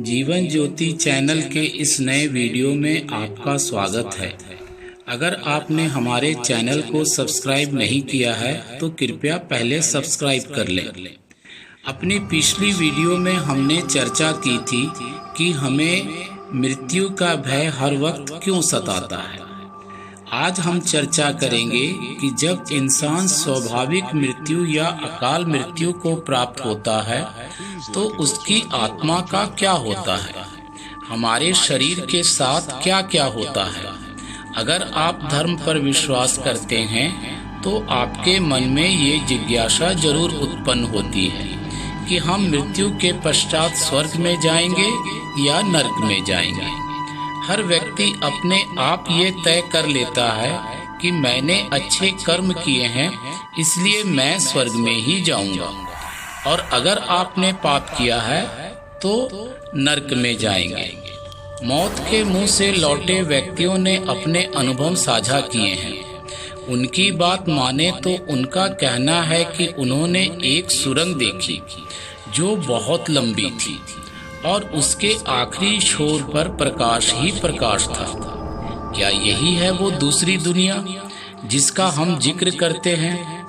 Jeevan Jyoti channel के इस नए वीडियो में आपका स्वागत है। अगर आपने हमारे चैनल को सब्सक्राइब नहीं किया है तो कृपया पहले सब्सक्राइब कर लें। अपनी पिछली वीडियो में हमने चर्चा की थी कि हमें मृत्यु का भय हर वक्त क्यों सताता है। आज हम चर्चा करेंगे कि जब इंसान स्वाभाविक मृत्यु या अकाल मृत्यु को प्राप्त होता है तो उसकी आत्मा का क्या होता है, हमारे शरीर के साथ क्या क्या होता है। अगर आप धर्म पर विश्वास करते हैं तो आपके मन में ये जिज्ञासा जरूर उत्पन्न होती है कि हम मृत्यु के पश्चात स्वर्ग में जाएंगे या नरक में जाएंगे। हर व्यक्ति अपने आप ये तय कर लेता है कि मैंने अच्छे कर्म किए हैं इसलिए मैं स्वर्ग में ही जाऊंगा, और अगर आपने पाप किया है तो नरक में जाएंगे। मौत के मुंह से लौटे व्यक्तियों ने अपने अनुभव साझा किए हैं। उनकी बात माने तो उनका कहना है कि उन्होंने एक सुरंग देखी जो बहुत लंबी थी और उसके आखिरी छोर पर प्रकाश ही प्रकाश था। क्या यही है वो दूसरी दुनिया जिसका हम जिक्र करते हैं?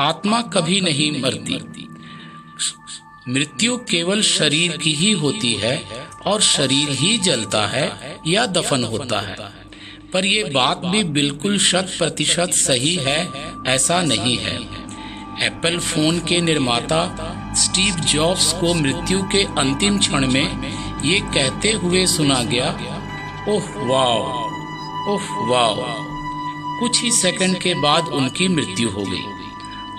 आत्मा कभी नहीं मरती। मृत्यु केवल शरीर की ही होती है और शरीर ही जलता है या दफन होता है। पर ये बात भी बिल्कुल 100% सही है ऐसा नहीं है। एप्पल फोन के निर्माता स्टीव जॉब्स को मृत्यु के अंतिम क्षण में ये कहते हुए सुना गया, ओह वाह। कुछ ही सेकंड के बाद उनकी मृत्यु हो गई।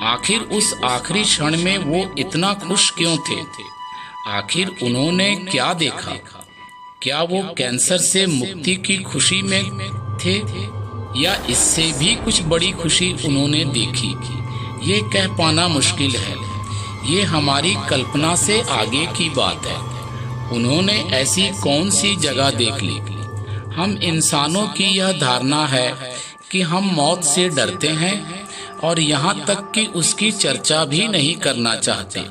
आखिर उस आखिरी क्षण में वो इतना खुश क्यों थे? आखिर उन्होंने क्या देखा? क्या वो कैंसर से मुक्ति की खुशी में थे या इससे भी कुछ बड़ी खुशी उन्होंने देखी? ये कह पाना मुश्किल है। ये हमारी कल्पना से आगे की बात है। उन्होंने ऐसी कौन सी जगह देख ली? हम इंसानों की यह धारणा है कि हम मौत से डरते हैं और यहाँ तक कि उसकी चर्चा भी नहीं करना चाहते।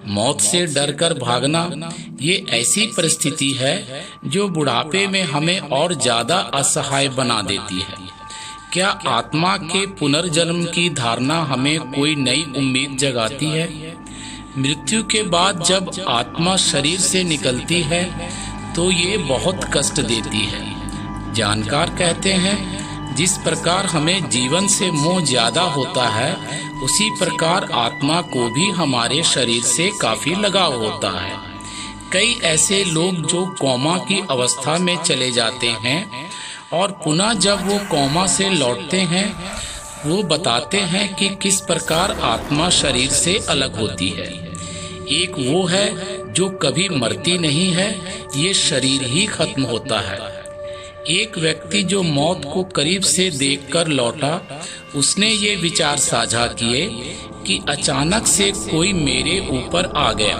मौत से डरकर भागना ये ऐसी परिस्थिति है जो बुढ़ापे में हमें और ज्यादा असहाय बना देती है। क्या आत्मा के पुनर्जन्म की धारणा हमें कोई नई उम्मीद जगाती है? मृत्यु के बाद जब आत्मा शरीर से निकलती है तो ये बहुत कष्ट देती है। जानकार कहते हैं जिस प्रकार हमें जीवन से मोह ज्यादा होता है उसी प्रकार आत्मा को भी हमारे शरीर से काफी लगाव होता है। कई ऐसे लोग जो कोमा की अवस्था में चले जाते हैं और पुनः जब वो कोमा से लौटते हैं वो बताते हैं कि किस प्रकार आत्मा शरीर से अलग होती है। एक वो है जो कभी मरती नहीं है, ये शरीर ही खत्म होता है। एक व्यक्ति जो मौत को करीब से देखकर लौटा, उसने ये विचार साझा किए कि अचानक से कोई मेरे ऊपर आ गया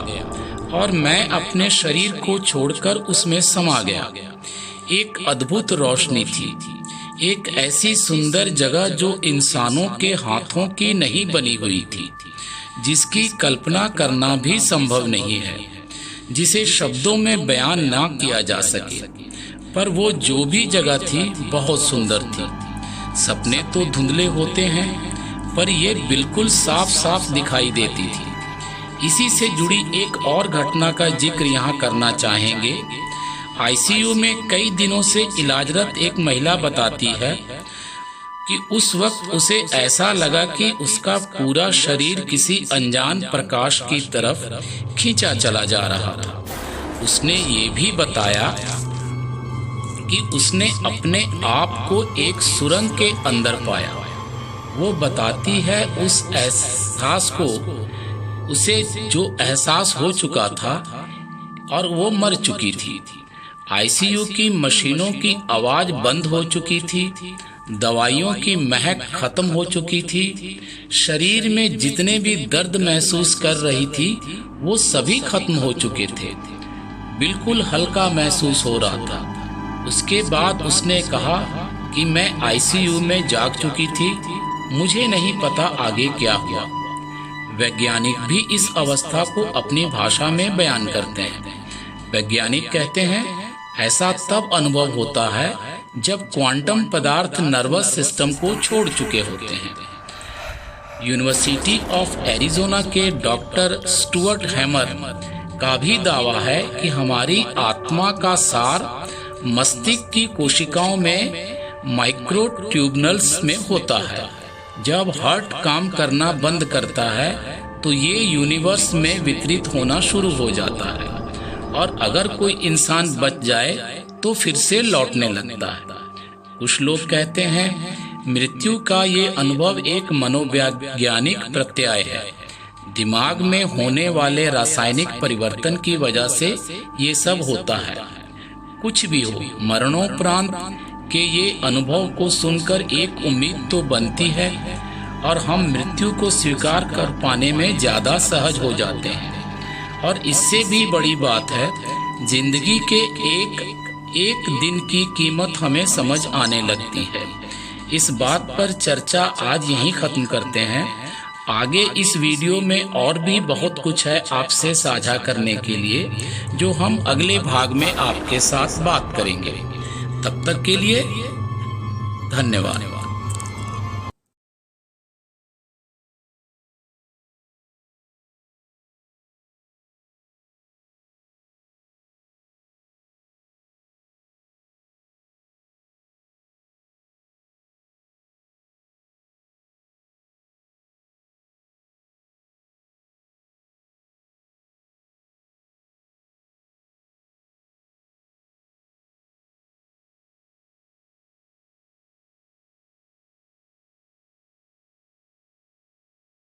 और मैं अपने शरीर को छोड़कर उसमें समा गया। एक अद्भुत रोशनी थी, एक ऐसी सुंदर जगह जो इंसानों के हाथों की नहीं बनी हुई थी, जिसकी कल्पना करना भी संभव नहीं है, जिसे शब्दों में बयान ना किया जा सके। पर वो जो भी जगह थी बहुत सुंदर थी। सपने तो धुंधले होते हैं पर ये बिल्कुल साफ साफ दिखाई देती थी। इसी से जुड़ी एक और घटना का जिक्र यहाँ करना चाहेंगे। आईसीयू में कई दिनों से इलाजरत एक महिला बताती है कि उस वक्त उसे ऐसा लगा कि उसका पूरा शरीर किसी अनजान प्रकाश की तरफ खींचा चला जा रहा था। उसने ये भी बताया कि उसने अपने आप को एक सुरंग के अंदर पाया। वो बताती है उस एहसास को, उसे जो एहसास हो चुका था और वो मर चुकी थी। आईसीयू की मशीनों की आवाज बंद हो चुकी थी, दवाइयों की महक खत्म हो चुकी थी, शरीर में जितने भी दर्द महसूस कर रही थी वो सभी खत्म हो चुके थे। बिल्कुल हल्का महसूस हो रहा था। उसके बाद उसने कहा कि मैं आईसीयू में जाग चुकी थी, मुझे नहीं पता आगे क्या हुआ। वैज्ञानिक भी इस अवस्था को अपनी भाषा में बयान करते हैं। वैज्ञानिक कहते हैं ऐसा तब अनुभव होता है जब क्वांटम पदार्थ नर्वस सिस्टम को छोड़ चुके होते हैं। यूनिवर्सिटी ऑफ एरिजोना के डॉक्टर स्टुअर्ट हैमर का भी दावा है कि हमारी आत्मा का सार मस्तिष्क की कोशिकाओं में माइक्रोट्यूबनल्स में होता है। जब हार्ट काम करना बंद करता है तो ये यूनिवर्स में वितरित होना शुरू हो जाता है, और अगर कोई इंसान बच जाए तो फिर से लौटने लगता है। कुछ लोग कहते हैं मृत्यु का ये अनुभव एक मनोवैज्ञानिक प्रत्यय है। दिमाग में होने वाले रासायनिक परिवर्तन की वजह से ये सब होता है। कुछ भी हो, मरणोपरांत के ये अनुभव को सुनकर एक उम्मीद तो बनती है और हम मृत्यु को स्वीकार कर पाने में ज्यादा सहज हो जाते हैं। और इससे भी बड़ी बात है, जिंदगी के एक दिन की कीमत हमें समझ आने लगती है। इस बात पर चर्चा आज यहीं खत्म करते हैं। आगे इस वीडियो में और भी बहुत कुछ है आपसे साझा करने के लिए, जो हम अगले भाग में आपके साथ बात करेंगे। तब तक के लिए धन्यवाद।